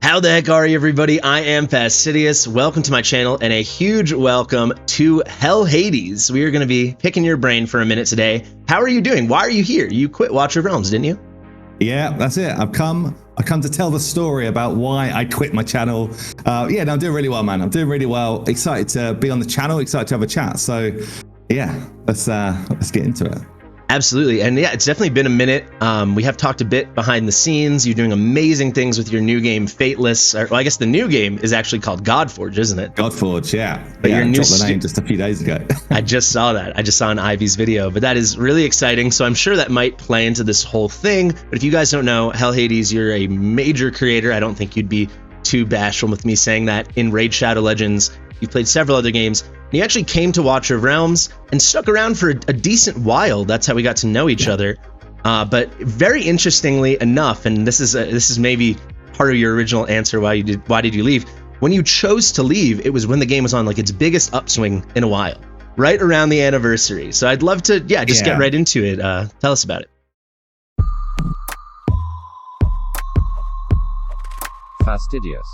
How the heck are you, everybody? I am Fastidious. Welcome to my channel, and a huge welcome to Hell Hades. We are going to be picking your brain for a minute today. How are you doing? Why are you here? You quit Watch of Realms, didn't you? Yeah, that's it. I come to tell the story about why I quit my channel. Yeah, no, I'm doing really well, man. I'm doing really well. Excited to be on the channel. Excited to have a chat. So, yeah, let's get into it. Absolutely. And yeah, it's definitely been a minute. We have talked a bit behind the scenes. You're doing amazing things with your new game, FATELESS. Well, I guess the new game is actually called GodForge, isn't it? GodForge, yeah. But your I new dropped the name just a few days ago. I just saw that. I just saw an Ivy's video, but that is really exciting. So I'm sure that might play into this whole thing. But if you guys don't know, Hell Hades, you're a major creator. I don't think you'd be too bashful with me saying that. In Raid Shadow Legends, you've played several other games. And you actually came to Watch of Realms and stuck around for a decent while. That's how we got to know each other. But very interestingly enough, and this is maybe part of your original answer why did you leave? When you chose to leave, it was when the game was on like its biggest upswing in a while, right around the anniversary. So I'd love to get right into it. Tell us about it. Fastidious.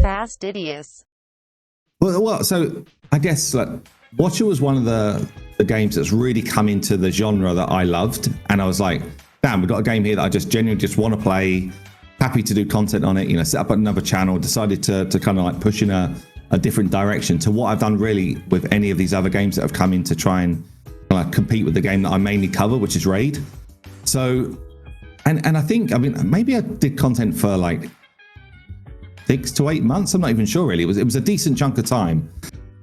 Fastidious. Well, so I guess like Watcher was one of the games that's really come into the genre that I loved, and I was like, damn, we've got a game here that I just genuinely want to play. Happy to do content on it. You know, set up another channel. Decided to kind of like push in a different direction to what I've done really with any of these other games that have come in to try and compete with the game that I mainly cover, which is Raid. So, and I think, I mean, maybe I did content for like 6 to 8 months. I'm not even sure really. It was a decent chunk of time.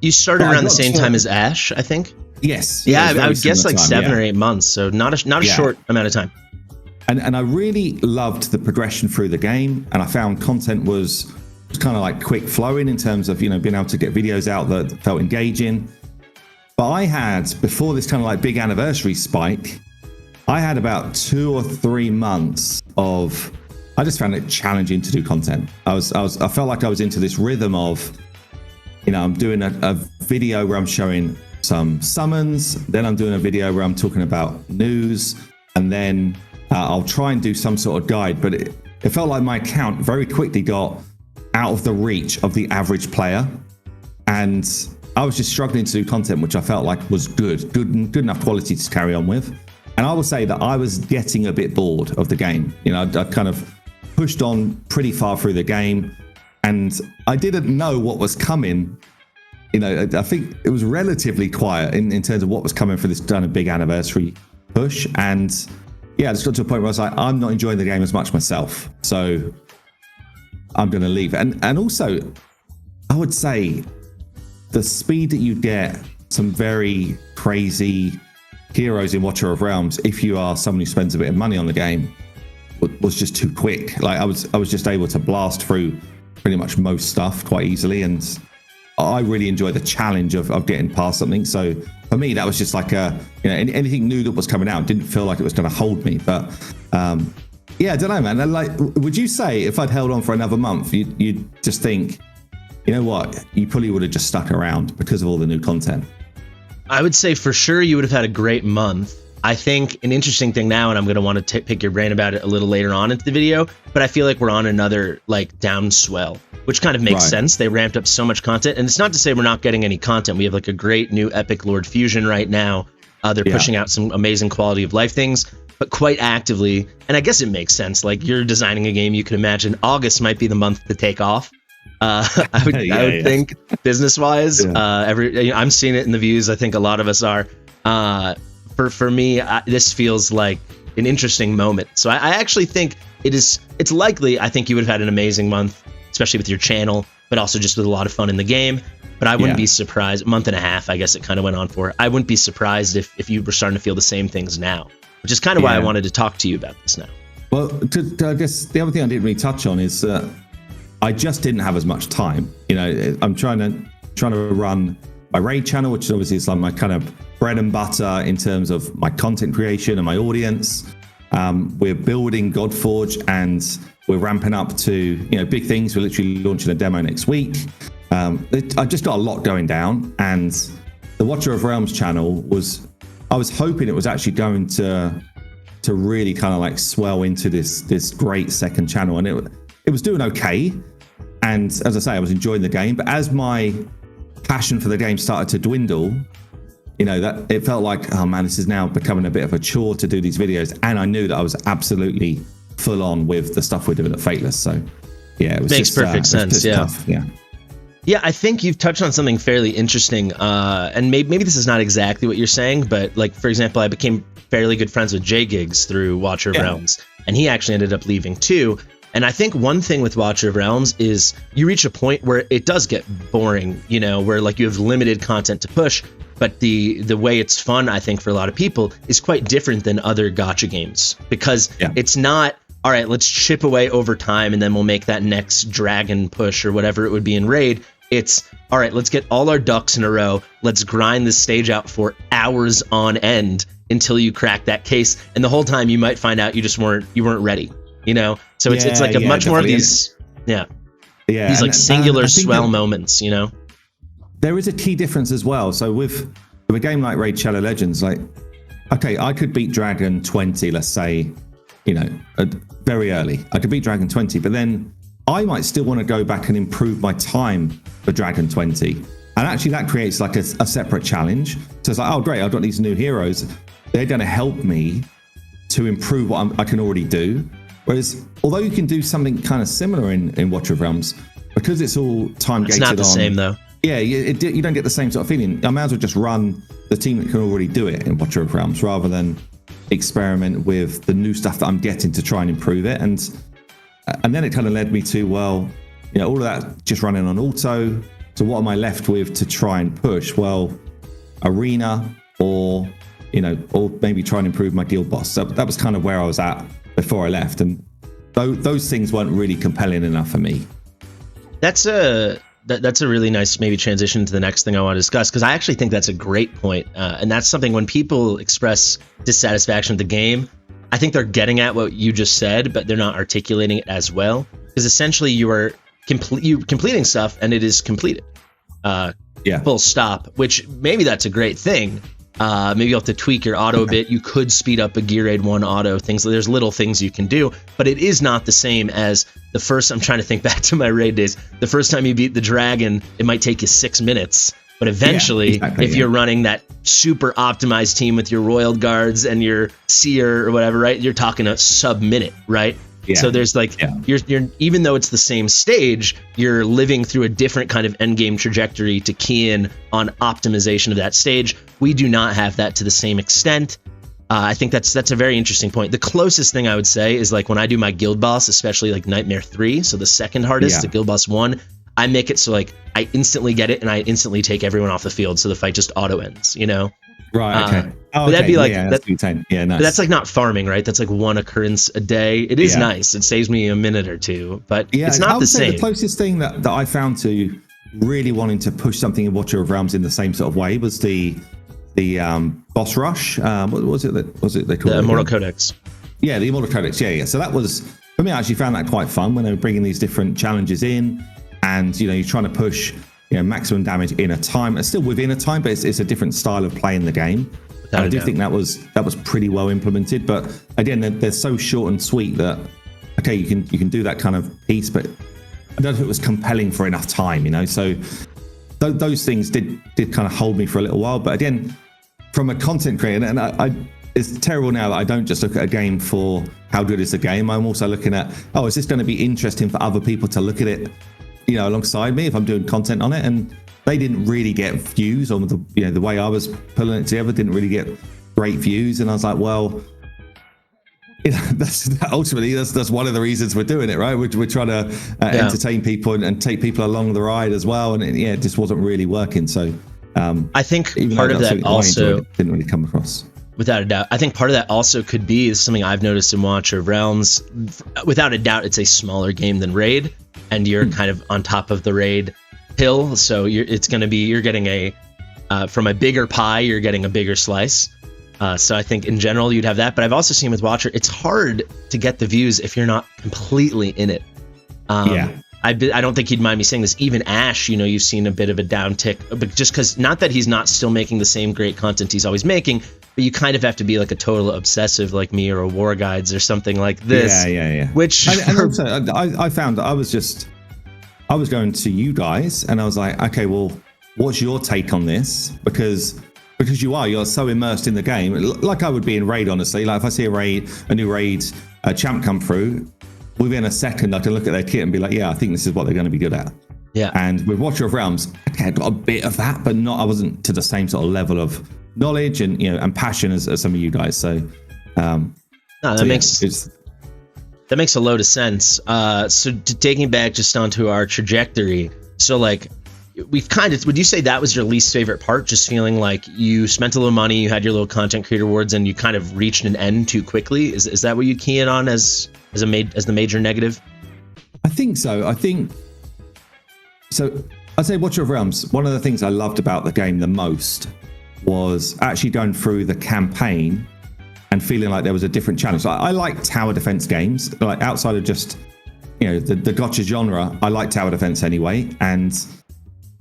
You started around the same time as Ash, I think. Yes. Yeah, I would guess like 7 or 8 months. So not a short amount of time. And I really loved the progression through the game, and I found content was kind of like quick flowing in terms of, you know, being able to get videos out that felt engaging. But I had, before this kind of like big anniversary spike, I had about 2 or 3 months of, I just found it challenging to do content. I felt like I was into this rhythm of, you know, I'm doing a video where I'm showing some summons, then I'm doing a video where I'm talking about news, and then I'll try and do some sort of guide. But it felt like my account very quickly got out of the reach of the average player, and I was just struggling to do content which I felt like was good enough quality to carry on with. And I will say that I was getting a bit bored of the game. You know, I kind of pushed on pretty far through the game, and I didn't know what was coming. You know, I think it was relatively quiet in terms of what was coming for this kind of big anniversary push. And yeah, I just got to a point where I was like, I'm not enjoying the game as much myself, so I'm going to leave. And also, I would say the speed that you get some very crazy heroes in Watcher of Realms, if you are someone who spends a bit of money on the game, was just too quick. Like I was just able to blast through pretty much most stuff quite easily, and I really enjoy the challenge of getting past something. So for me, that was just like anything new that was coming out didn't feel like it was going to hold me. But yeah, I don't know, man. And like, would you say if I'd held on for another month, you'd just think, you know what, you probably would have just stuck around because of all the new content? I would say for sure you would have had a great month. I think an interesting thing now, and I'm going to want to pick your brain about it a little later on into the video, but I feel like we're on another like down swell, which kind of makes sense. They ramped up so much content, and it's not to say we're not getting any content. We have like a great new epic Lord Fusion right now. They're pushing out some amazing quality of life things, but quite actively. And I guess it makes sense. Like you're designing a game, you can imagine August might be the month to take off. I would think business-wise. I'm seeing it in the views. I think a lot of us are. For me, this feels like an interesting moment. So I actually think it's likely. I think you would have had an amazing month, especially with your channel, but also just with a lot of fun in the game. But I wouldn't be surprised. A month and a half, I guess it kind of went on for. I wouldn't be surprised if you were starting to feel the same things now, which is kind of why I wanted to talk to you about this now. Well, I guess the other thing I didn't really touch on is I just didn't have as much time. You know, I'm trying to run my Raid channel, which obviously is like my kind of bread and butter in terms of my content creation and my audience. We're building GodForge, and we're ramping up to, you know, big things. We're literally launching a demo next week. I've just got a lot going down, and the Watcher of Realms channel I was hoping it was actually going to to really kind of like swell into this great second channel, and it was doing okay. And as I say, I was enjoying the game, but as my passion for the game started to dwindle, you know, that it felt like, oh man, this is now becoming a bit of a chore to do these videos. And I knew that I was absolutely full on with the stuff we're doing at FATELESS. So yeah, it was makes perfect sense. Yeah. Tough. Yeah. Yeah, I think you've touched on something fairly interesting, and maybe this is not exactly what you're saying, but like, for example, I became fairly good friends with J Gigs through Watcher of Realms, and he actually ended up leaving too. And I think one thing with Watcher of Realms is you reach a point where it does get boring, you know, where like you have limited content to push, but the way it's fun, I think, for a lot of people is quite different than other gacha games, because it's not, all right, let's chip away over time and then we'll make that next dragon push or whatever it would be in Raid. It's, all right, let's get all our ducks in a row. Let's grind this stage out for hours on end until you crack that case. And the whole time you might find out you weren't ready, you know? So it's like a much more of these, these like singular swell moments, you know? There is a key difference as well. So with a game like Raid Shadow Legends, like, okay, I could beat Dragon 20, let's say, you know, very early. I could beat Dragon 20, but then I might still want to go back and improve my time for Dragon 20. And actually that creates like a separate challenge. So it's like, oh great, I've got these new heroes. They're going to help me to improve what I can already do. Whereas, although you can do something kind of similar in Watcher of Realms, because it's all time gated on. It's not the same though. Yeah, you don't get the same sort of feeling. I might as well just run the team that can already do it in Watcher of Realms, rather than experiment with the new stuff that I'm getting to try and improve it. And then it kind of led me to, well, you know, all of that just running on auto. So what am I left with to try and push? Well, arena, or, you know, or maybe try and improve my guild boss. So that was kind of where I was at before I left, and those things weren't really compelling enough for me. That's a really nice maybe transition to the next thing I want to discuss, because I actually think that's a great point, and that's something when people express dissatisfaction with the game, I think they're getting at what you just said, but they're not articulating it as well, because essentially you are completing stuff and it is completed, full stop, which maybe that's a great thing. Maybe you'll have to tweak your auto a bit. You could speed up a Gear Raid 1 auto, things. There's little things you can do, but it is not the same as the first. I'm trying to think back to my raid days. The first time you beat the dragon, it might take you 6 minutes, but eventually, if you're running that super optimized team with your Royal Guards and your Seer or whatever, right? You're talking a sub-minute, right? Yeah. So there's like, you're even though it's the same stage, you're living through a different kind of endgame trajectory to key in on optimization of that stage. We do not have that to the same extent. I think that's a very interesting point. The closest thing I would say is like when I do my guild boss, especially like Nightmare 3, so the second hardest, the guild boss 1, I make it so like I instantly get it and I instantly take everyone off the field, so the fight just auto ends, you know? Right, okay. But that'd be like, that's nice. But that's like not farming, right? That's like one occurrence a day. It is nice. It saves me a minute or two, but it's not the same. The closest thing that I found to really wanting to push something in Watcher of Realms in the same sort of way was the boss rush. What was it they called? The Immortal Codex. Yeah, the Immortal Codex. Yeah. So that was, for me, I actually found that quite fun when they were bringing these different challenges in, and you know, you're trying to push, you know, maximum damage in a time. It's still within a time, but it's a different style of playing the game. And I do think that was pretty well implemented. But again, they're so short and sweet that okay, you can do that kind of piece, but I don't think it was compelling for enough time, you know. So those things did kind of hold me for a little while. But again, from a content creator, and I it's terrible now that I don't just look at a game for how good is the game. I'm also looking at, oh, is this going to be interesting for other people to look at it, you know, alongside me if I'm doing content on it? And they didn't really get views on the way I was pulling it together, didn't really get great views. And I was like, well, you know, that's one of the reasons we're doing it, right? We're trying to entertain people and take people along the ride as well. And it just wasn't really working. So I think part of that also didn't really come across. Without a doubt. I think part of that also could be something I've noticed in Watcher of Realms. Without a doubt, it's a smaller game than Raid, and you're kind of on top of the Raid hill. So you're getting from a bigger pie, you're getting a bigger slice. So I think in general you'd have that. But I've also seen with Watcher, it's hard to get the views if you're not completely in it. I don't think he'd mind me saying this. Even Ash, you know, you've seen a bit of a downtick, but just because, not that he's not still making the same great content he's always making, but but you kind of have to be like a total obsessive like me or a War Guides or something like this. Yeah. Which and also, I found that I was going to you guys, and I was like, okay, well, what's your take on this? Because you're so immersed in the game, like I would be in raid, honestly. Like if I see a new raid champ come through, within a second I can look at their kit and be like, yeah, I think this is what they're going to be good at. Yeah. And with Watcher of Realms, okay, I got a bit of that, but I wasn't to the same sort of level of knowledge and and passion as some of you guys. So that makes a load of sense. So taking back just onto our trajectory, so like we've kind of, would you say that was your least favorite part? Just feeling like you spent a little money, you had your little content creator awards, and you kind of reached an end too quickly? Is that what you key in on as the major negative? I think so. So I'd say Watcher of Realms, one of the things I loved about the game the most was actually going through the campaign and feeling like there was a different challenge. I like tower defense games, like outside of just the gotcha genre. I like tower defense anyway, and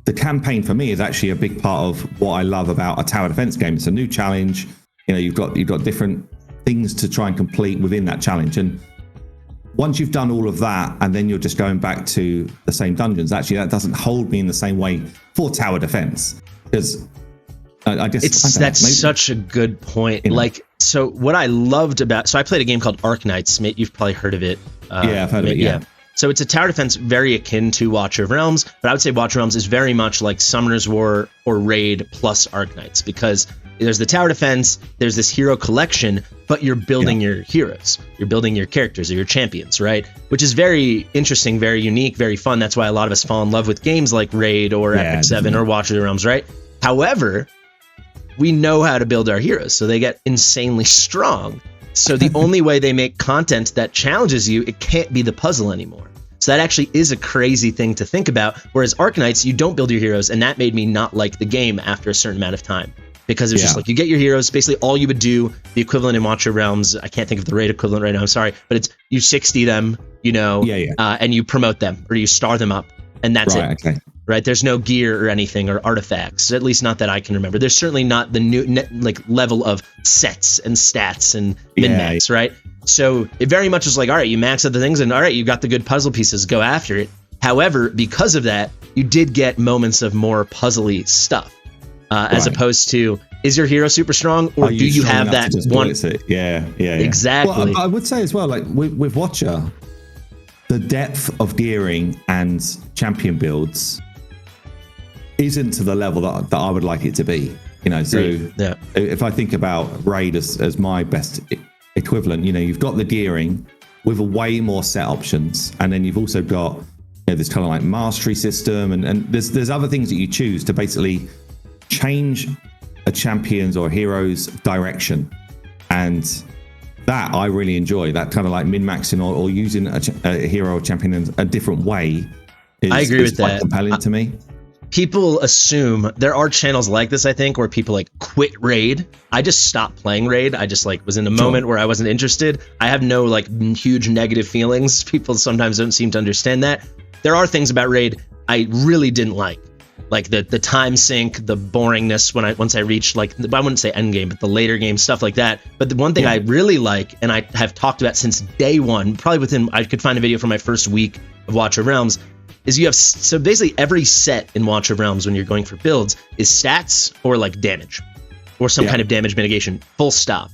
the campaign for me is actually a big part of what I love about a tower defense game. It's a new challenge. You've got different things to try and complete within that challenge, and once you've done all of that and then you're just going back to the same dungeons, actually that doesn't hold me in the same way for tower defense, because that's such a good point. Like, so what I loved about, so I played a game called Arknights. You've probably heard of it. Yeah, I've heard of it. Yeah. So it's a tower defense very akin to Watcher of Realms, but I would say Watcher of Realms is very much like Summoner's War or Raid plus Arknights, because there's the tower defense, there's this hero collection, but you're building your heroes, you're building your characters or your champions, right? Which is very interesting, very unique, very fun. That's why a lot of us fall in love with games like Raid or Epic 7 or Watcher of the Realms, right? However, we know how to build our heroes, so they get insanely strong. So the only way they make content that challenges you, it can't be the puzzle anymore. So that actually is a crazy thing to think about. Whereas Arknights, you don't build your heroes, and that made me not like the game after a certain amount of time. Because it's just like, you get your heroes, basically all you would do, the equivalent in Watcher of Realms, I can't think of the Raid equivalent right now, I'm sorry, but it's you 60 them, and you promote them, or you star them up, and that's it. Okay. Right? There's no gear or anything or artifacts, at least not that I can remember. There's certainly not the new level of sets and stats and min-max, right? So it very much is like, all right, you max out the things, and all right, you got the good puzzle pieces, go after it. However, because of that, you did get moments of more puzzly stuff, as opposed to, is your hero super strong, or do you have that one? Yeah. Exactly. Well, I would say as well, like with Watcher, the depth of gearing and champion builds isn't to the level that I would like it to be. If I think about Raid as my best equivalent, you've got the gearing with a way more set options, and then you've also got this kind of like mastery system, and there's other things that you choose to basically change a champion's or hero's direction, and that I really enjoy. That kind of like min-maxing or using a hero or champion in a different way I agree with that. Compelling to me. People assume there are channels like this, I think, where people like quit Raid. I just stopped playing Raid. I just was in a moment where I wasn't interested. I have no huge negative feelings. People sometimes don't seem to understand that. There are things about Raid I really didn't like the time sink, the boringness once I reached I wouldn't say end game, but the later game stuff like that. But the one thing I really like, and I have talked about since day one, probably I could find a video from my first week of Watcher of Realms, is you have, so basically every set in Watcher of Realms when you're going for builds is stats or damage or some kind of damage mitigation, full stop.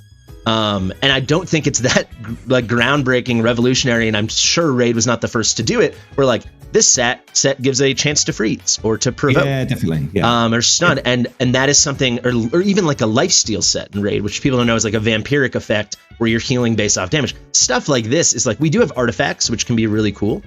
And I don't think it's that groundbreaking, revolutionary, and I'm sure Raid was not the first to do it, where this set gives a chance to freeze or to provoke. Yeah, definitely. Or stun. And that is something, or even a lifesteal set in Raid, which people don't know is a vampiric effect where you're healing based off damage. Stuff like this is we do have artifacts, which can be really cool.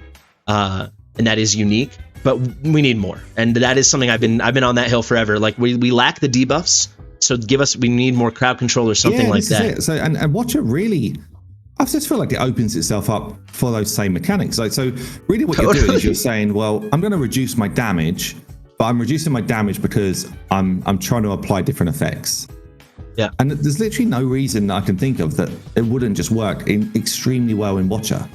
And that is unique, but we need more. And that is something I've been on that hill forever. We lack the debuffs, so we need more crowd control or something like that. So and Watcher really, I just feel like it opens itself up for those same mechanics. So really what you're doing is you're saying, well, I'm going to reduce my damage, but I'm reducing my damage because I'm trying to apply different effects. Yeah. And there's literally no reason I can think of that it wouldn't just work extremely well in Watcher.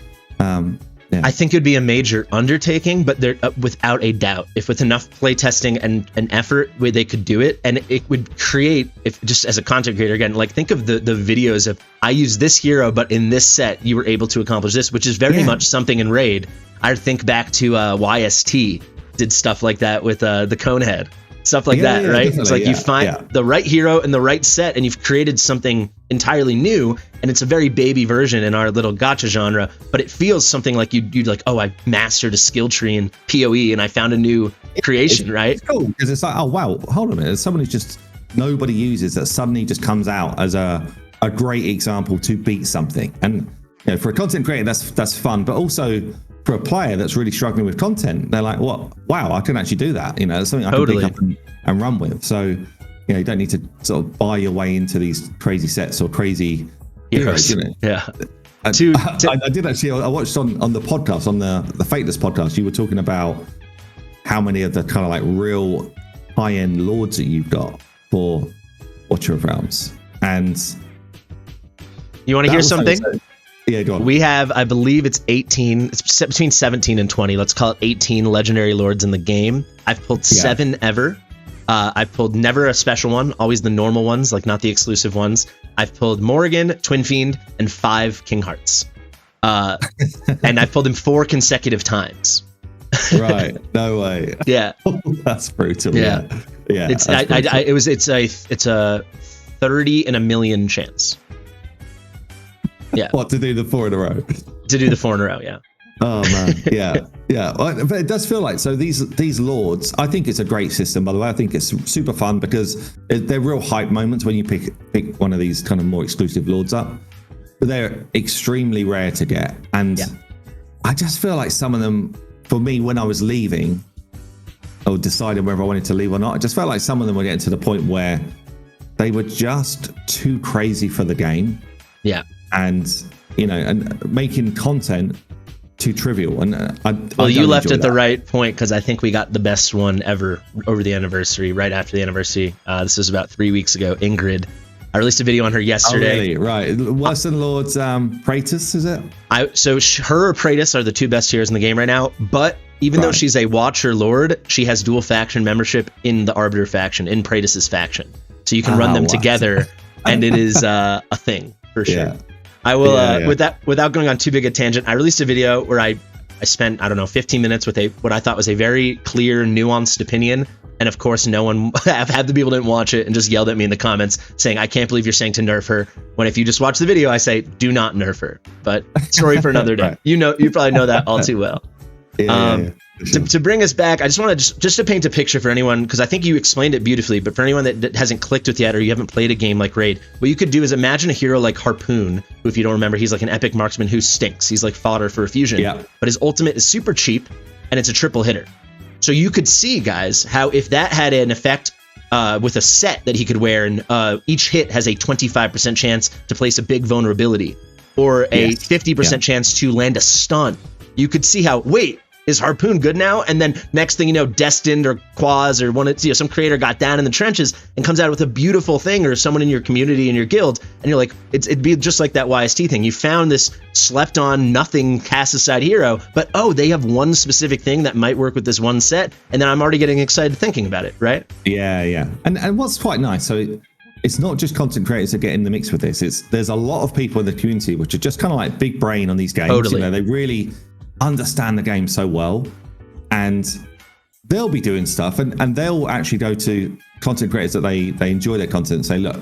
I think it'd be a major undertaking, but there, without a doubt, if with enough playtesting and effort, where they could do it, and it would create, if just as a content creator, again, like think of the videos of, I use this hero, but in this set, you were able to accomplish this, which is very much something in Raid. I think back to YST, did stuff like that with the Conehead. Stuff like that, right? It's like you find the right hero and the right set, and you've created something entirely new, and it's a very baby version in our little gacha genre, but it feels something like you'd like, oh, I mastered a skill tree in PoE, and I found a new creation, right? It's cool, because it's like, oh, wow, hold on a minute. There's someone who just nobody uses that suddenly just comes out as a great example to beat something. And for a content creator, that's fun, but also for a player that's really struggling with content, they're like, "What? Wow, I can actually do that." It's something I can pick up and run with. So, you don't need to sort of buy your way into these crazy sets or crazy heroes. Yeah. I did actually. I watched on the podcast, on the FATELESS podcast. You were talking about how many of the kind of like real high-end lords that you've got for Watcher of Realms, and you want to hear something? Yeah, go on. We have, I believe it's 18, it's between 17 and 20. Let's call it 18 legendary lords in the game. I've pulled 7 ever. I've pulled never a special one, always the normal ones, like not the exclusive ones. I've pulled Morrigan, Twin Fiend, and 5 King Hearts. And I've pulled him 4 consecutive times. Right. No way. Yeah. That's brutal. Yeah. Yeah. It's a 30 in a million chance. Yeah. What, to do the 4 in a row? To do the 4 in a row, yeah. Oh man, yeah. But it does feel like, so these lords, I think it's a great system, by the way. I think it's super fun because they're real hype moments when you pick one of these kind of more exclusive lords up. But they're extremely rare to get. And I just feel like some of them, for me, when I was leaving or deciding whether I wanted to leave or not, I just felt like some of them were getting to the point where they were just too crazy for the game. Yeah. And and making content too trivial. And well, you left at the right point, because I think we got the best one ever over the anniversary, right after the anniversary. This was about 3 weeks ago. Ingrid, I released a video on her yesterday. Oh, really? Right. Worse than Lord's Praetus, is it? So her or Praetus are the 2 best heroes in the game right now. But even though she's a Watcher Lord, she has dual faction membership in the Arbiter faction, in Praetus's faction. So you can run them together, and it is a thing for sure. Yeah. I will, without going on too big a tangent, I released a video where I spent, 15 minutes with what I thought was a very clear, nuanced opinion. And of course, no one, half the people didn't watch it and just yelled at me in the comments saying, I can't believe you're saying to nerf her. When if you just watch the video, I say, do not nerf her. But story for another day. Right. You probably know that all too well. To bring us back, I just want to just to paint a picture for anyone, because I think you explained it beautifully, but for anyone that hasn't clicked with yet, or you haven't played a game like Raid, what you could do is imagine a hero like Harpoon, who, if you don't remember, he's like an epic marksman who stinks. He's like fodder for a fusion, but his ultimate is super cheap, and it's a triple hitter. So you could see, guys, how if that had an effect with a set that he could wear, and each hit has a 25% chance to place a big vulnerability, or a 50% chance to land a stun, you could see how, wait, is Harpoon good now? And then next thing you know, Destined or Quaz or some creator got down in the trenches and comes out with a beautiful thing, or someone in your community, in your guild, and you're like, it'd be just like that YST thing. You found this slept on, nothing cast aside hero, but they have one specific thing that might work with this one set, and then I'm already getting excited thinking about it, right? Yeah. And what's quite nice, so it's not just content creators that get in the mix with this. There's a lot of people in the community which are just kind of like big brain on these games. Totally. They really understand the game so well, and they'll be doing stuff, and they'll actually go to content creators that they enjoy their content and say, look,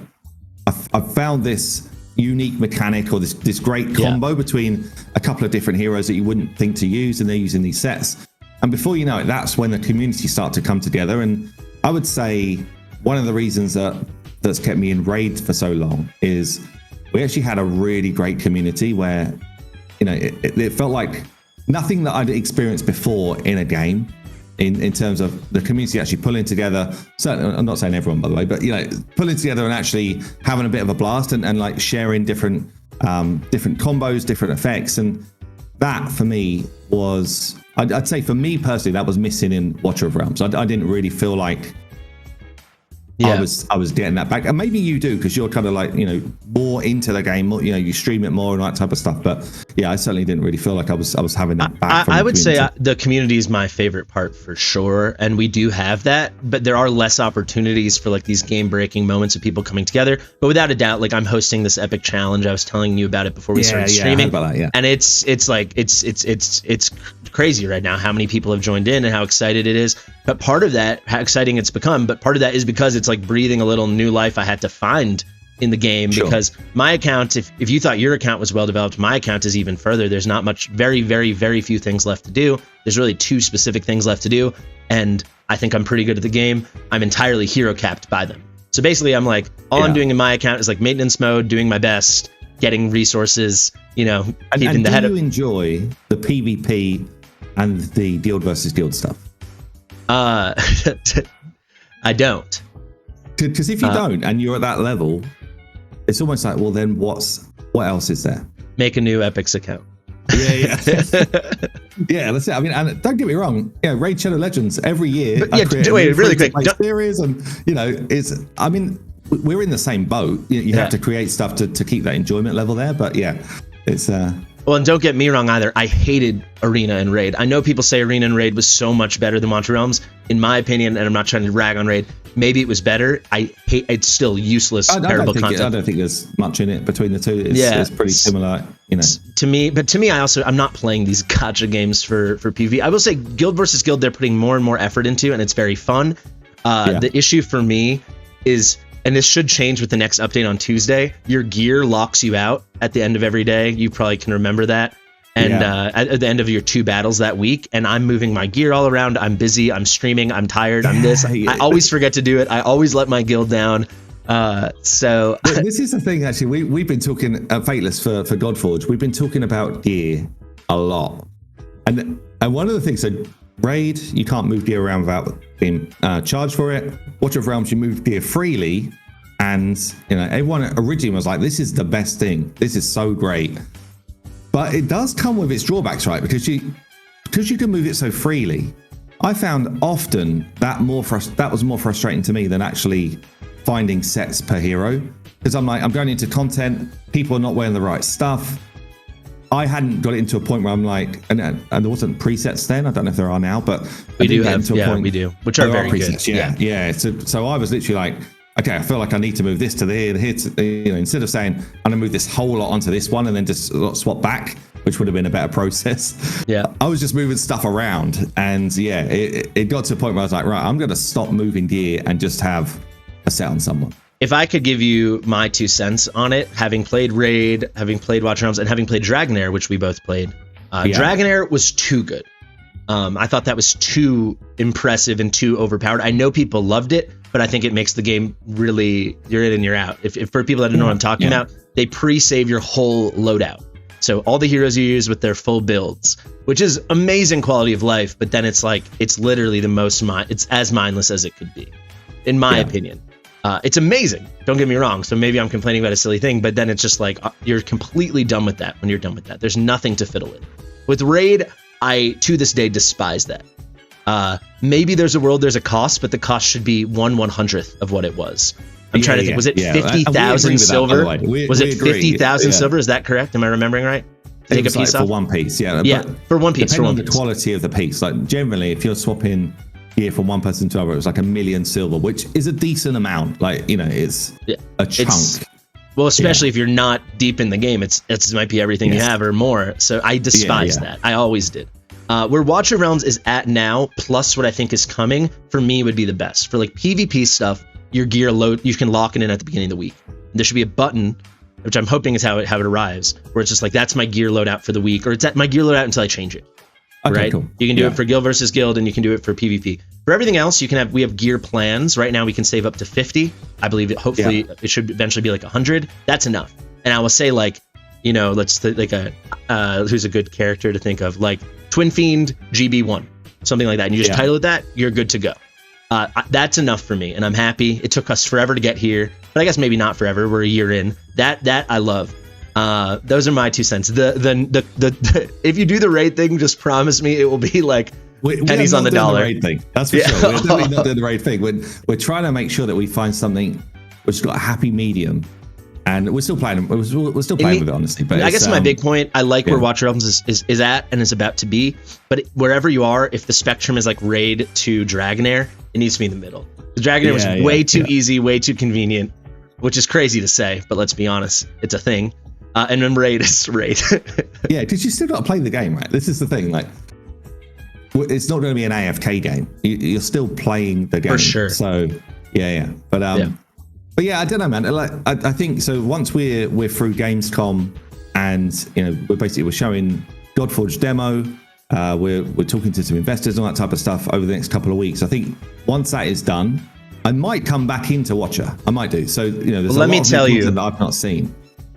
I've found this unique mechanic, or this great combo between a couple of different heroes that you wouldn't think to use, and they're using these sets. And before you know it, that's when the community start to come together. And I would say one of the reasons that's kept me in Raid for so long is we actually had a really great community where it felt like nothing that I'd experienced before in a game, in terms of the community actually pulling together. Certainly, I'm not saying everyone, by the way, but pulling together and actually having a bit of a blast, and like sharing different combos, different effects. And that for me was, I'd say for me personally, that was missing in Watcher of Realms. I didn't really feel like Yeah. I was getting that back, and maybe you do because you're kind of like, you know, more into the game, more, you know, you stream it more and that type of stuff. But yeah, I certainly didn't really feel like I was having that back. I would say the community is my favorite part for sure, and we do have that, but there are less opportunities for like these game breaking moments of people coming together. But without a doubt, like I'm hosting this epic challenge. I was telling you about it before we started streaming, about that, and it's like it's crazy right now how many people have joined in and how excited it is. But part of that, how exciting it's become, but part of that is because it's like breathing a little new life I had to find in the game. Sure. Because my account, if you thought your account was well developed, my account is even further. There's not much, very, very, very few things left to do. There's really 2 specific things left to do, and I think I'm pretty good at the game. I'm entirely hero capped by them. So basically I'm like, all I'm doing in my account is like maintenance mode, doing my best, getting resources, you know, keeping the head up. Do you enjoy the PvP and the guild versus guild stuff? I don't. Because if you don't and you're at that level, it's almost like, well, then what else is there? Make a new Epics account. Yeah. Yeah, that's it. I mean, and don't get me wrong, yeah, Raid Shadow Legends every year. But yeah, wait, really quick. Series, and you know, I mean, we're in the same boat. You have to create stuff to keep that enjoyment level there. But yeah, it's Well, and don't get me wrong either. I hated Arena and Raid. I know people say Arena and Raid was so much better than Monster Realms. In my opinion, and I'm not trying to rag on Raid, maybe it was better. It's still useless, terrible content. I don't think there's much in it between the two. It's pretty similar, you know. To me, I'm not playing these gacha games for PvP. I will say Guild versus Guild, they're putting more and more effort into, and it's very fun. The issue for me is, and this should change with the next update on Tuesday, your gear locks you out at the end of every day. You probably can remember that. And at the end of your 2 battles that week, and I'm moving my gear all around. I'm busy. I'm streaming. I'm tired. I'm this. I always forget to do it. I always let my guild down. So this is the thing. Actually, we've been talking at FATELESS for GodForge. We've been talking about gear a lot, and one of the things. So Raid, you can't move gear around without being charged for it. Watch of Realms, you move gear freely, and you know everyone originally was like, "This is the best thing. This is so great." But it does come with its drawbacks, right? Because you can move it so freely. I found often that was more frustrating to me than actually finding sets per hero. Because I'm going into content, people are not wearing the right stuff. I hadn't got it into a point where I'm like, and there wasn't presets then. I don't know if there are now, but we do have. Yeah, we do, which are very good. Yeah. So I was literally like, okay, I feel like I need to move this to here to, you know, instead of saying I'm gonna move this whole lot onto this one and then just swap back, which would have been a better process. Yeah, I was just moving stuff around, and yeah, it got to a point where I was like, right, I'm gonna stop moving gear and just have a set on someone. If I could give you my 2 cents on it, having played Raid, having played Watch Realms, and having played Dragonair, which we both played, Dragonair was too good. I thought that was too impressive and too overpowered. I know people loved it, but I think it makes the game really, you're in and you're out. If for people that don't know what I'm talking about, they pre-save your whole loadout. So all the heroes you use with their full builds, which is amazing quality of life, but then it's like, it's literally it's as mindless as it could be, in my opinion. It's amazing, don't get me wrong. So maybe I'm complaining about a silly thing, but then it's just like, you're completely done with that when you're done with that. There's nothing to fiddle with. With Raid, I, to this day, despise that. Maybe there's a cost, but the cost should be 1/100th of what it was. I'm trying to think, was it 50,000 silver? Was it 50,000 silver? Is that correct? Am I remembering right? Take a piece off? For one piece, yeah, for one piece. Depending on the quality of the piece, like generally, if you're swapping gear from one person to another, it was like 1 million silver, which is a decent amount. Like, you know, it's a chunk. Well, especially if you're not deep in the game, it might be everything you have or more. So I despise that. I always did. Where Watch of Realms is at now, plus what I think is coming, for me would be the best. For like PvP stuff, your gear load, you can lock it in at the beginning of the week. There should be a button, which I'm hoping is how it arrives, where it's just like, that's my gear loadout for the week, or it's at my gear loadout until I change it. Okay, right? Cool. You can do it for Guild versus Guild, and you can do it for PvP. For everything else, we have gear plans. Right now, we can save up to 50. I believe hopefully it should eventually be like 100. That's enough. And I will say, like, you know, who's a good character to think of, like Twin Fiend GB1, something like that. And you just title it that, you're good to go. That's enough for me, and I'm happy. It took us forever to get here, but I guess maybe not forever. We're a year in. That I love. Those are my 2 cents. If you do the raid thing, just promise me it will be like pennies on the dollar. The raid thing. That's for sure. We're definitely not doing the raid thing. We're trying to make sure that we find something which has got a happy medium. And we're still playing. We're still playing with it, honestly. But I guess my big point, I like where Watch Realms is at and is about to be. But wherever you are, if the spectrum is like raid to Dragonair, it needs to be in the middle. The Dragonair was way too easy, way too convenient, which is crazy to say, but let's be honest, it's a thing. And then raid is raid. Yeah, because you still got to play the game, right? This is the thing. Like, it's not going to be an AFK game. You're still playing the game For sure. So yeah. But yeah, I don't know, man. Like, I think so. Once we're through Gamescom, and we're showing GodForge demo. We're talking to some investors and all that type of stuff over the next couple of weeks. I think once that is done, I might come back into Watcher. I might do. So there's let me tell you that I've not seen.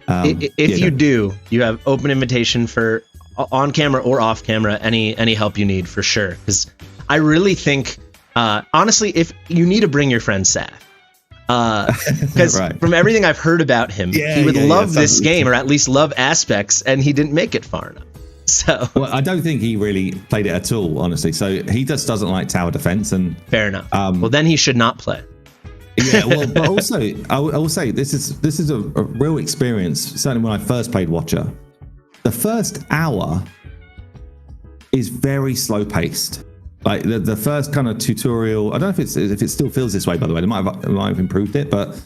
If you do, you have open invitation for on camera or off camera any help you need for sure. Because I really think, honestly, if you need to bring your friend Saf. Because from everything I've heard about him, he would love this game, or at least love aspects, and he didn't make it far enough. So I don't think he really played it at all, honestly. So he just doesn't like tower defense, and fair enough. Well, then he should not play. Yeah, well, but also I will say this is a real experience. Certainly when I first played Watcher, the first hour is very slow paced. Like the first kind of tutorial, I don't know if it still feels this way, by the way. They might have improved it, but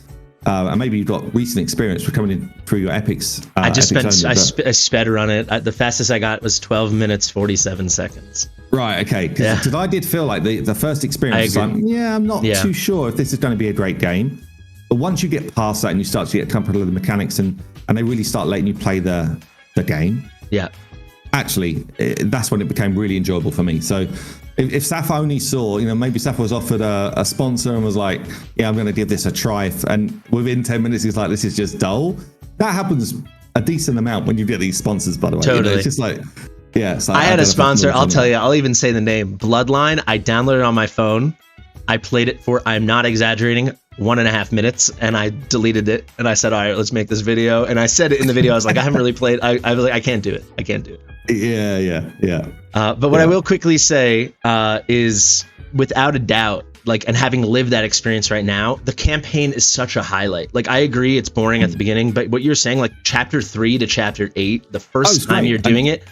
and maybe you've got recent experience for coming in through your epics. I sped run it. The fastest I got was 12 minutes 47 seconds. Right. Okay. Because I did feel like the first experience was like, I'm not too sure if this is going to be a great game. But once you get past that and you start to get comfortable with the mechanics and they really start letting you play the game. Yeah. Actually, that's when it became really enjoyable for me. So if Saf only saw, maybe Saf was offered a sponsor and was like, I'm going to give this a try. And within 10 minutes, he's like, this is just dull. That happens a decent amount when you get these sponsors, by the way. Totally. It's just like, I had a sponsor. I'll tell you, I'll even say the name. Bloodline. I downloaded it on my phone. I played it for, I'm not exaggerating, 1.5 minutes, and I deleted it. And I said, all right, let's make this video. And I said it in the video. I was like, I haven't really played. I was like, I can't do it. I can't do it. Yeah. But what I will quickly say is, without a doubt, and having lived that experience right now, the campaign is such a highlight. I agree it's boring at the beginning, but what you're saying, chapter 3 to chapter 8, the first time you're doing it,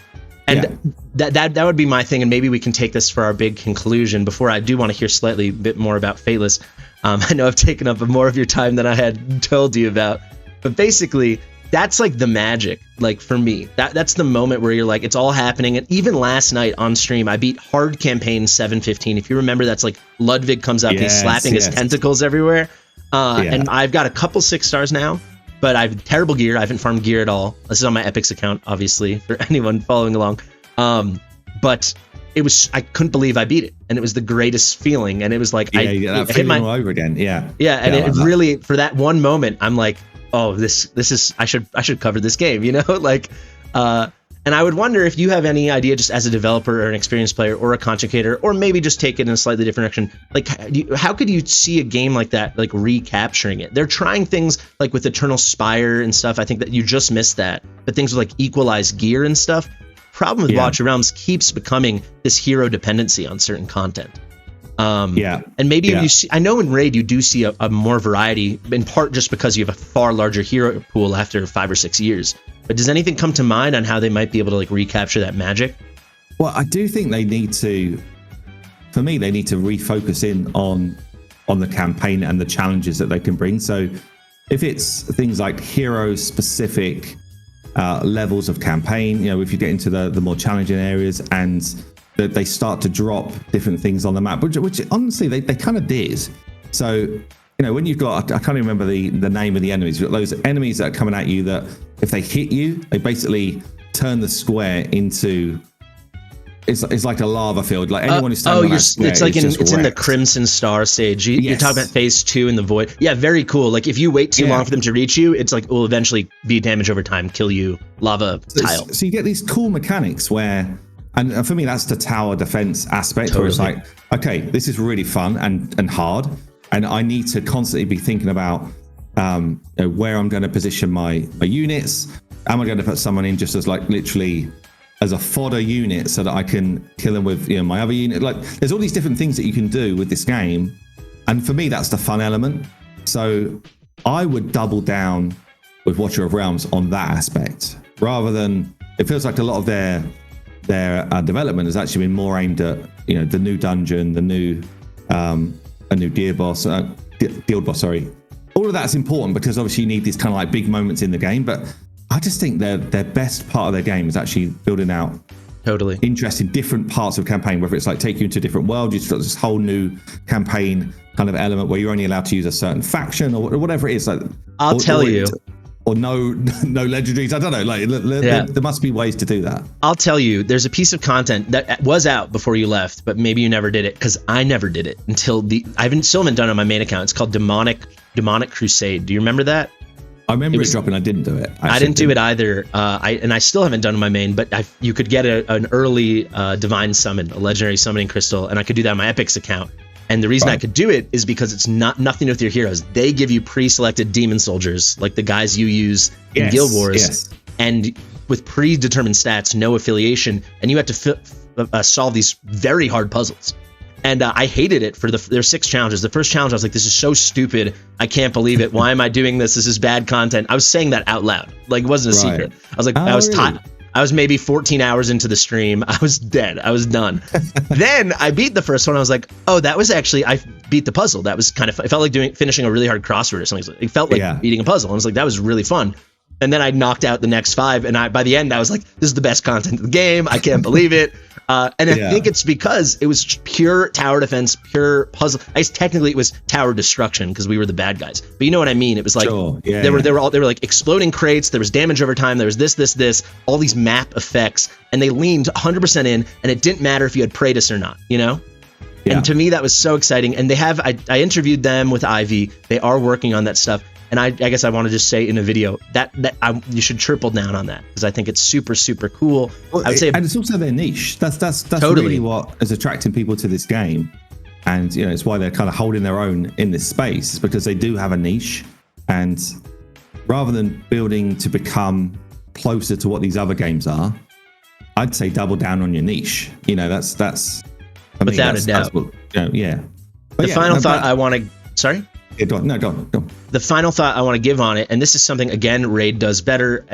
and that would be my thing, and maybe we can take this for our big conclusion. Before I do want to hear slightly bit more about FATELESS. I know I've taken up more of your time than I had told you about, but basically, that's the magic, for me. That's the moment where you're like, it's all happening. And even last night on stream, I beat hard campaign 715. If you remember, that's Ludwig comes up, he's slapping his tentacles everywhere. And I've got a couple 6 stars now, but I have terrible gear. I haven't farmed gear at all. This is on my Epics account, obviously, for anyone following along. But I couldn't believe I beat it. And it was the greatest feeling. And it was like, I hit my all over again. And it really, for that one moment, I'm like, oh, this is, I should cover this game, and I would wonder if you have any idea, just as a developer or an experienced player or a content creator, or maybe just take it in a slightly different direction. How could you see a game like that, recapturing it? They're trying things with Eternal Spire and stuff. I think that you just missed that, but things with equalized gear and stuff. Problem with Watch Realms keeps becoming this hero dependency on certain content. And maybe you see, I know in Raid you do see a more variety, in part just because you have a far larger hero pool after 5 or 6 years. But does anything come to mind on how they might be able to recapture that magic? Well, I do think they need to refocus in on the campaign and the challenges that they can bring. So if it's things like hero specific levels of campaign, if you get into the more challenging areas and that they start to drop different things on the map, which honestly they kind of did. So when you've got, I can't even remember the name of the enemies, you've got those enemies that are coming at you that if they hit you, they basically turn the square into, it's like a lava field. Anyone who's standing on that square, it's in the Crimson Star stage. You're talking about phase 2 in the Void. Yeah, very cool. If you wait too long for them to reach you, it's it will eventually be damage over time, kill you, lava tile. So you get these cool mechanics where, and for me, that's the tower defense aspect, where it's okay, this is really fun and hard, and I need to constantly be thinking about where I'm going to position my units. Am I going to put someone in just as literally as a fodder unit so that I can kill them with my other unit. Like, there's all these different things that you can do with this game, and for me, that's the fun element. So I would double down with Watcher of Realms on that aspect, rather than, it feels like a lot of their development has actually been more aimed at the new dungeon, the new a new deal boss, sorry. All of that's important because obviously you need these kind of like big moments in the game, but I just think their best part of their game is actually building out totally interest in different parts of campaign, whether it's like take you into a different world, you've got this whole new campaign kind of element where you're only allowed to use a certain faction or whatever it is. Like, I'll tell you. Or no legendaries. I don't know. Like, there must be ways to do that. I'll tell you, there's a piece of content that was out before you left, but maybe you never did it, because I never did it until I still haven't done it on my main account. It's called Demonic Crusade. Do you remember that? I remember it dropping. I didn't do it. I didn't do it either. I still haven't done it on my main, but you could get an early divine summon, a legendary summoning crystal, and I could do that on my Epics account. And the reason I could do it is because it's nothing to do with your heroes. They give you pre-selected demon soldiers, like the guys you use in Guild Wars, and with predetermined stats, no affiliation, and you have to solve these very hard puzzles. And I hated it for there's 6 challenges. The first challenge, I was like, this is so stupid. I can't believe it. Why am I doing this? This is bad content. I was saying that out loud. Like, it wasn't a secret. I was like, I was tired. I was maybe 14 hours into the stream. I was dead. I was done. Then I beat the first one. I was like, oh, that was actually, I beat the puzzle. That was kind of, it felt like finishing a really hard crossword or something. It felt like beating a puzzle. I was like, that was really fun. And then I knocked out the next 5. And by the end, I was like, this is the best content of the game. I can't believe it. And I think it's because it was pure tower defense, pure puzzle. I guess technically it was tower destruction because we were the bad guys. But you know what I mean? It was like they were like exploding crates. There was damage over time. There was this, all these map effects, and they leaned 100% in, and it didn't matter if you had Praetus or not. And to me that was so exciting. And they have I interviewed them with Ivy. They are working on that stuff. And I guess I want to just say in a video that you should triple down on that, because I think it's super, super cool. Well, I would say, and it's also their niche. That's totally really what is attracting people to this game, and it's why they're kind of holding their own in this space, is because they do have a niche. And rather than building to become closer to what these other games are, I'd say double down on your niche. That's without a doubt. But the final thought I want to. Sorry. Go on. The final thought I want to give on it, and this is something, again, Raid does better.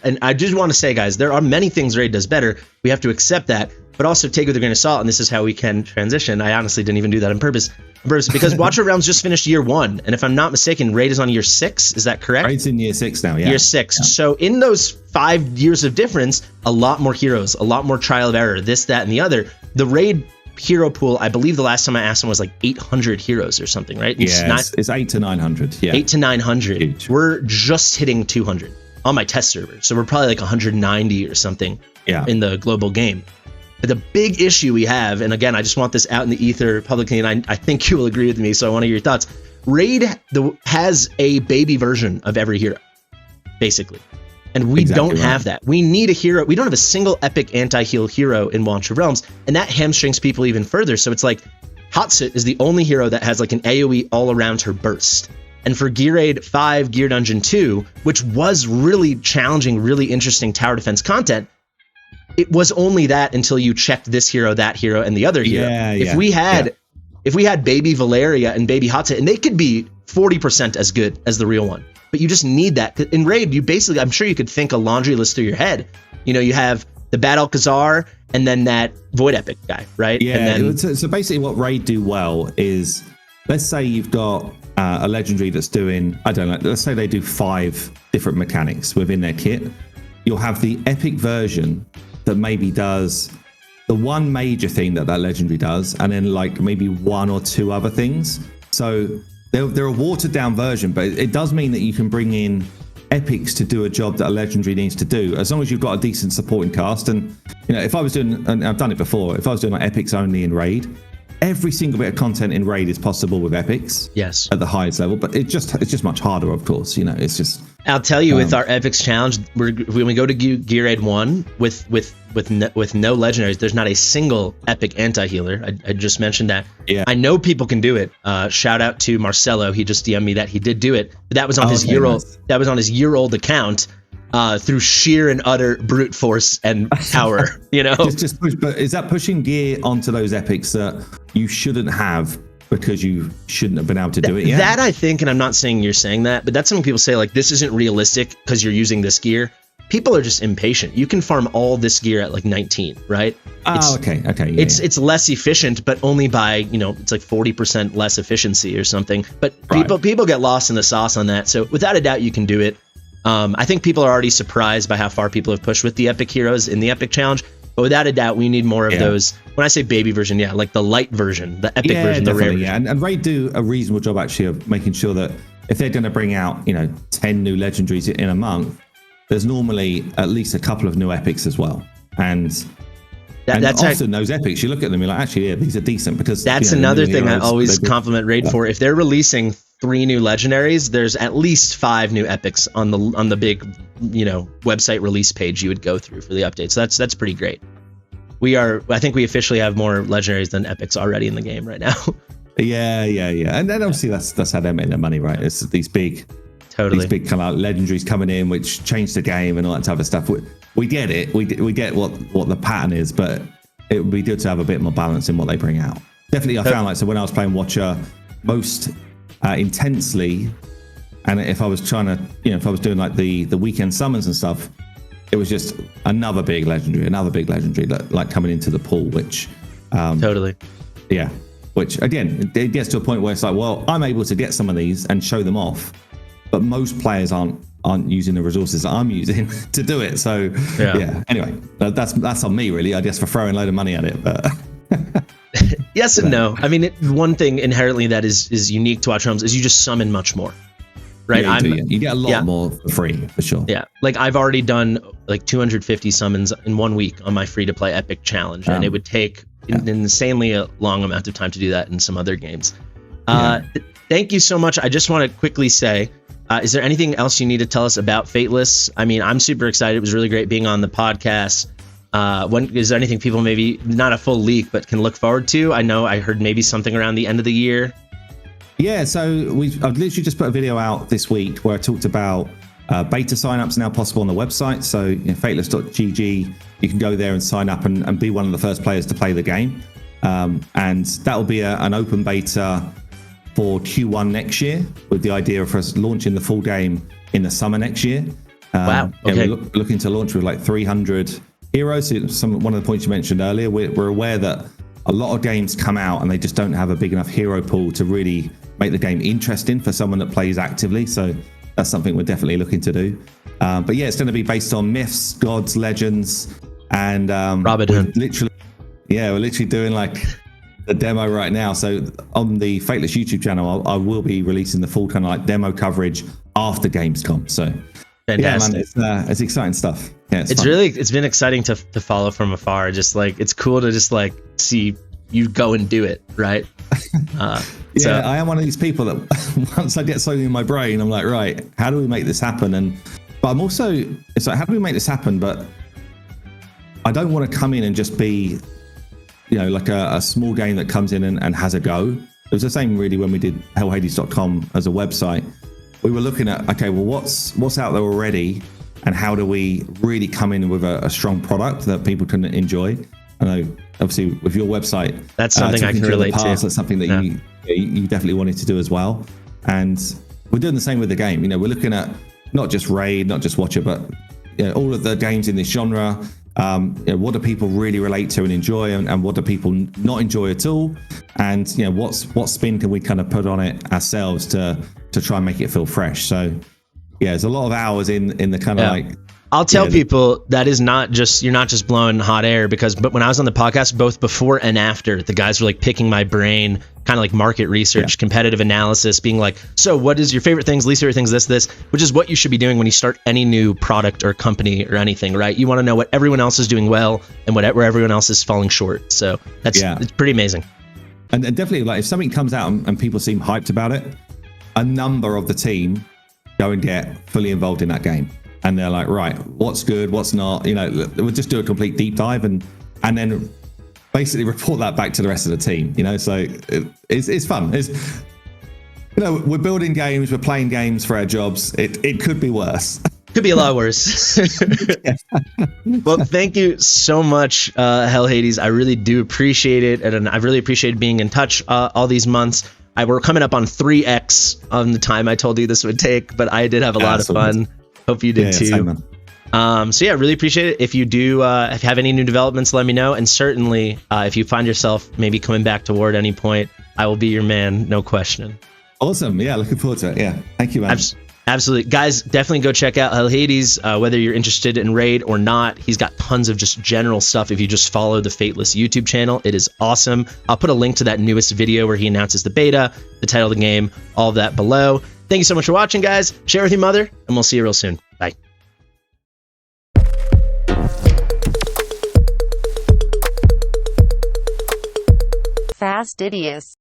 And I just want to say, guys, there are many things Raid does better. We have to accept that, but also take it with a grain of salt. And this is how we can transition. I honestly didn't even do that on purpose because Watcher of Realms just finished year 1. And if I'm not mistaken, Raid is on year 6. Is that correct? Raid's in year 6 now, yeah. Year 6. Yeah. So in those 5 years of difference, a lot more heroes, a lot more trial of error, this, that, and the other. The Raid hero pool, I believe the last time I asked him was like 800 heroes or something, right? It's 8 to 900. Yeah, 8 to 900. Huge. We're just hitting 200 on my test server, so we're probably like 190 or something in the global game. But the big issue we have, and again, I just want this out in the ether publicly, and I think you will agree with me, so I want to hear your thoughts. Raid has a baby version of every hero, basically. And we don't have that. We need a hero. We don't have a single epic anti-heal hero in Watcher of Realms, and that hamstrings people even further. So it's like Hatsit is the only hero that has like an AoE all around her burst. And for Gear Raid 5, Gear Dungeon 2, which was really challenging, really interesting tower defense content, it was only that until you checked this hero, that hero, and the other hero. If we had Baby Valeria and Baby Hatsit, and they could be 40% as good as the real one. But you just need that. In Raid, you basically, I'm sure you could think a laundry list through your head. You have the Bad Alcazar and then that Void Epic guy, right? Yeah, and then, so basically what Raid do well is, let's say you've got a legendary that's doing, I don't know, let's say they do 5 different mechanics within their kit. You'll have the epic version that maybe does the one major thing that legendary does, and then like maybe 1 or 2 other things. So they're a watered down version, but it does mean that you can bring in epics to do a job that a legendary needs to do, as long as you've got a decent supporting cast. And if I was doing, and I've done it before, if I was doing like epics only in Raid, every single bit of content in Raid is possible with epics. Yes. At the highest level, but it's just much harder, of course. It's just. I'll tell you, with our epics challenge, when we go to Gear Raid 1 with no legendaries, there's not a single epic anti-healer. I just mentioned that. Yeah. I know people can do it. Shout out to Marcelo. He just DM'd me that he did do it, but that was on his year-old. That was on his year-old account. through sheer and utter brute force and power. just push, but is that pushing gear onto those epics that you shouldn't have because you shouldn't have been able to do it yet? That I think, and I'm not saying you're saying that, but that's something people say, like, this isn't realistic because you're using this gear. People are just impatient. You can farm all this gear at like 19, right? Okay. Yeah, it's less efficient, but only by, it's like 40% less efficiency or something. But people get lost in the sauce on that. So without a doubt, you can do it. I think people are already surprised by how far people have pushed with the epic heroes in the epic challenge. But without a doubt, we need more of those. When I say baby version, like the light version, the epic version, the rare version. Yeah, and Raid do a reasonable job actually of making sure that if they're going to bring out, 10 new legendaries in a month, there's normally at least a couple of new epics as well. And that's often those epics, you look at them, you're like, actually, yeah, these are decent because that's another thing I always compliment Raid for. If they're releasing 3 new legendaries, there's at least 5 new epics on the big, website release page you would go through for the updates. So that's pretty great. I think we officially have more legendaries than epics already in the game right now. Yeah. And then obviously that's how they make their money, right? It's these big kind of legendaries coming in, which change the game and all that type of stuff. We get it. We get what the pattern is, but it would be good to have a bit more balance in what they bring out. Definitely, I found so when I was playing Watcher most intensely, and if I was trying to, if I was doing like the weekend summons and stuff, it was just another big legendary that like coming into the pool, which which again, it gets to a point where it's like, well, I'm able to get some of these and show them off, but most players aren't using the resources that I'm using to do it. So anyway, that's on me really, I guess, for throwing a load of money at it. But yes and no. I mean, one thing inherently that is unique to Watch Realms is you just summon much more, right? Yeah, you get a lot more for free, for sure. Yeah, like I've already done like 250 summons in 1 week on my free-to-play Epic Challenge, and it would take an insanely long amount of time to do that in some other games. Thank you so much. I just want to quickly say, is there anything else you need to tell us about Fateless? I mean, I'm super excited. It was really great being on the podcast. Is there anything people maybe, not a full leak, but can look forward to? I heard maybe something around the end of the year. Yeah, so I've literally just put a video out this week where I talked about beta signups now possible on the website. So fateless.gg, you can go there and sign up and be one of the first players to play the game. And that will be an open beta for Q1 next year, with the idea of us launching the full game in the summer next year. Wow. Okay. We're looking to launch with like 300 heroes. One of the points you mentioned earlier, we're aware that a lot of games come out and they just don't have a big enough hero pool to really make the game interesting for someone that plays actively. So that's something we're definitely looking to do. But yeah, it's going to be based on myths, gods, legends, and Robin Hood. We're literally doing like the demo right now. So on the Fateless YouTube channel, I will be releasing the full kind of like demo coverage after Gamescom. So fantastic. Yeah, man, it's exciting stuff. Yeah, it's been exciting to follow from afar. Just like, it's cool to just like see you go and do it, right? I am one of these people that once I get something in my brain, I'm like, right, how do we make this happen? But I'm also, it's like, how do we make this happen? But I don't want to come in and just be, like a small game that comes in and has a go. It was the same really when we did hellhades.com as a website. We were looking at, okay, well, what's out there already, and how do we really come in with a strong product that people can enjoy? I know, obviously, with your website, that's something I can relate to. That's something that you definitely wanted to do as well. And we're doing the same with the game. We're looking at not just Raid, not just Watcher, but all of the games in this genre. What do people really relate to and enjoy, and what do people not enjoy at all? And what spin can we kind of put on it ourselves to try and make it feel fresh? So yeah, there's a lot of hours in the kind of like. I'll tell people that is not just, you're not just blowing hot air, but when I was on the podcast, both before and after, the guys were like picking my brain, kind of like market research, competitive analysis, being like, so what is your favorite things, least favorite things, this, which is what you should be doing when you start any new product or company or anything, right? You want to know what everyone else is doing well and where everyone else is falling short. So it's pretty amazing. And definitely, like, if something comes out and people seem hyped about it, a number of the team go and get fully involved in that game. And they're like, right, what's good, what's not? We'll just do a complete deep dive and then basically report that back to the rest of the team. So it's fun. We're building games, we're playing games for our jobs. It could be worse. Could be a lot worse. Well, thank you so much, Hell Hades. I really do appreciate it, and I've really appreciated being in touch all these months. We're coming up on 3x on the time I told you this would take, but I did have a lot of fun. Hope you did too. Same, man. So yeah, really appreciate it. If you do, if you have any new developments, let me know. And certainly, if you find yourself maybe coming back to WoR at any point, I will be your man, no question. Awesome. Yeah, looking forward to it. Yeah, thank you, man. Absolutely. Guys, definitely go check out Hell Hades, whether you're interested in Raid or not. He's got tons of just general stuff if you just follow the FATELESS YouTube channel. It is awesome. I'll put a link to that newest video where he announces the beta, the title of the game, all of that below. Thank you so much for watching, guys. Share with your mother, and we'll see you real soon. Bye. Fastidious.